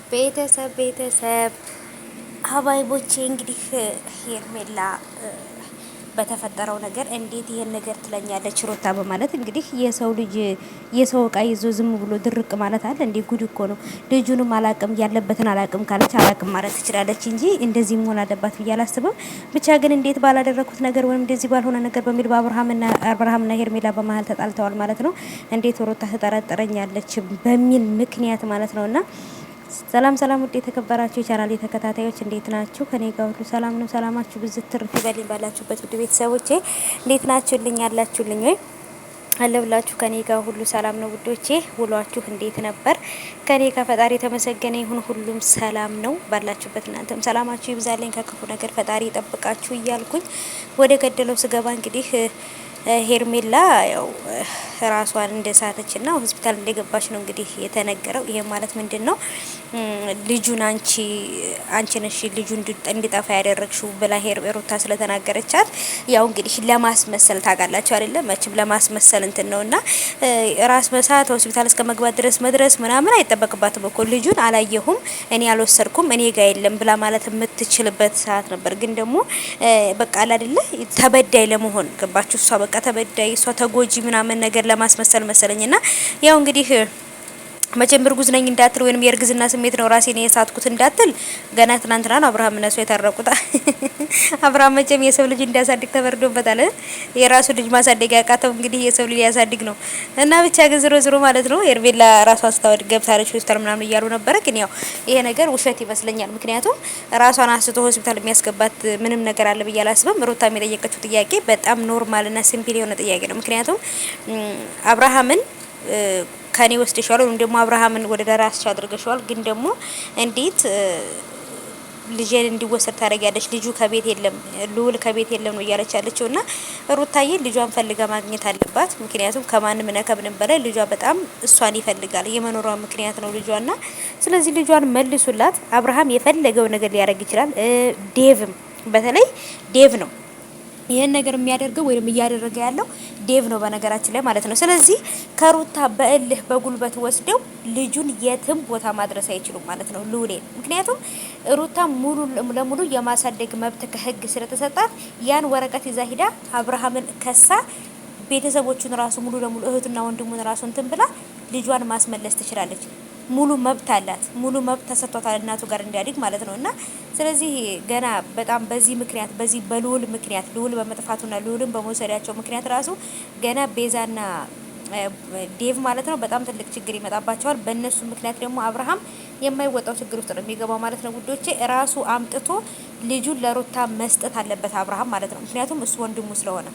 ቤተሰብ ሀባይቦቼ እንግዲህ ሄርሜላ በተፈጠረው ነገር እንዴት ይሄን ነገር ትለኛለች ሩታ በማለት እንግዲህ የሰው ልጅ የሰው እቃ ይዞ ዝም ብሎ ድርቅ ማለት አለ እንዴ? ጉድ እኮ ነው። ልጁንም አላቅም ያለበትን አላቅም ካለች አላቅም ማለት ትችላለች እንጂ እንደዚህ መሆን አለባት ብዬ አላስብም። ብቻ ግን እንዴት ባላደረኩት ነገር ወይም እንደዚህ ባልሆነ ነገር በሚል በአብርሃምና ሄርሜላ በመሀል ተጣልተዋል ማለት ነው። እንዴት ሩታ ትጠረጥረኛለች በሚል ምክንያት ማለት ነውና ሰላም ሰላም፣ ውድ የተከበራችሁ የቻናሌ ተከታታዮች እንዴት ናችሁ? ከኔ ጋር ሁሉ ሰላም ነው። ሰላማችሁ ብዝት ትርፍ ይበልኝ ባላችሁበት ውድ ቤተሰቦቼ እንዴት ናችሁልኝ? ያላችሁልኝ ወይ አለብላችሁ? ከኔ ጋር ሁሉ ሰላም ነው ውዶቼ። ውሏችሁ እንዴት ነበር? ከኔ ጋር ፈጣሪ የተመሰገነ ይሁን፣ ሁሉም ሰላም ነው። ባላችሁበት እናንተም ሰላማችሁ ይብዛልኝ፣ ከክፉ ነገር ፈጣሪ ይጠብቃችሁ እያልኩኝ ወደ ገደለው ስገባ እንግዲህ ሄርሜላ ያው ራሷን እንደሳተችና ሆስፒታል እንደገባች ነው እንግዲህ የተነገረው። ይሄ ማለት ምንድነው? ልጁን አንቺ ነሽ ልጁ እንዲጠፋ ያደረግሽው ብላ ሩታ ስለተናገረቻት ያው እንግዲህ ለማስመሰል ታውቃላችሁ አይደለ? መቼም ለማስመሰል እንትን ነውና ራስ መሳት ሆስፒታል እስከ መግባት ድረስ መድረስ ምናምን አይጠበቅባትም እኮ። ልጁን አላየሁም እኔ አልወሰድኩም እኔ ጋር የለም ብላ ማለት የምትችልበት ሰዓት ነበር። ግን ደግሞ በቃ አይደለ ተበዳይ ለመሆን ገባችሁ? እሷ በቃ ተበዳይ እሷ ተጎጂ ምናምን ነገር ለማስመሰል መሰለኝና ያው እንግዲህ መቼም እርጉዝ ነኝ እንዳትል ወይንም የእርግዝና ስሜት ነው ራሴን የሳትኩት እንዳትል ገና ትናንትና ነው አብርሃም እነሱ የታረቁት። አብርሃም መቼም የሰው ልጅ እንዲያሳድግ ተፈርዶበታል። የራሱ ልጅ ማሳደግ ያቃተው እንግዲህ የሰው ልጅ ያሳድግ ነው። እና ብቻ ግን ዝሮ ማለት ነው ሄርሜላ ራሷ ስታወድ ገብታለች ሆስፒታል ምናምን እያሉ ነበረ። ግን ያው ይሄ ነገር ውሸት ይመስለኛል። ምክንያቱም ራሷን አስቶ ሆስፒታል የሚያስገባት ምንም ነገር አለ ብዬ አላስብም። ሩታ የጠየቀችው ጥያቄ በጣም ኖርማልና ሲምፕል የሆነ ጥያቄ ነው። ምክንያቱም አብርሃምን ከኔ ወስደሻል ወይም ደግሞ አብርሃምን ወደ ራስሽ አድርገሻል። ግን ደግሞ እንዴት ልጄን እንዲወሰድ ታደርጊያለሽ? ልጁ ከቤት የለም ልዑል ከቤት የለም ነው እያለች ያለችውና ሩታዬ ልጇን ፈልጋ ማግኘት አለባት። ምክንያቱም ከማንም ከምንም በላይ ልጇ በጣም እሷን ይፈልጋል። የመኖሯ ምክንያት ነው ልጇና ስለዚህ ልጇን መልሱላት። አብርሃም የፈለገው ነገር ሊያደርግ ይችላል። ዴቭም በተለይ ዴቭ ነው ይሄን ነገር የሚያደርገው ወይም እያደረገ ያለው ዴቭ ነው በነገራችን ላይ ማለት ነው። ስለዚህ ከሩታ በእልህ በጉልበት ወስደው ልጁን የትም ቦታ ማድረስ አይችሉም ማለት ነው ልዑሌን። ምክንያቱም ሩታ ሙሉ ለሙሉ የማሳደግ መብት ከህግ ስለተሰጣት ያን ወረቀት ይዛ ሂዳ አብርሃምን ከሳ ቤተሰቦቹን ራሱ ሙሉ ለሙሉ እህቱና ወንድሙን ራሱ እንትን ብላ ልጇን ማስመለስ ትችላለች። ሙሉ መብት አላት። ሙሉ መብት ተሰጥቷታል እናቱ ጋር እንዲያድግ ማለት ነውና ስለዚህ ገና በጣም በዚህ ምክንያት በዚህ በልዑል ምክንያት ልዑል በመጥፋቱና ልዑልን በመውሰዳቸው ምክንያት ራሱ ገና ቤዛና ዴቭ ማለት ነው በጣም ትልቅ ችግር ይመጣባቸዋል። በእነሱ ምክንያት ደግሞ አብርሃም የማይወጣው ችግር ውስጥ ነው የሚገባው ማለት ነው ውዶቼ። ራሱ አምጥቶ ልጁን ለሩታ መስጠት አለበት አብርሃም ማለት ነው። ምክንያቱም እሱ ወንድሙ ስለሆነ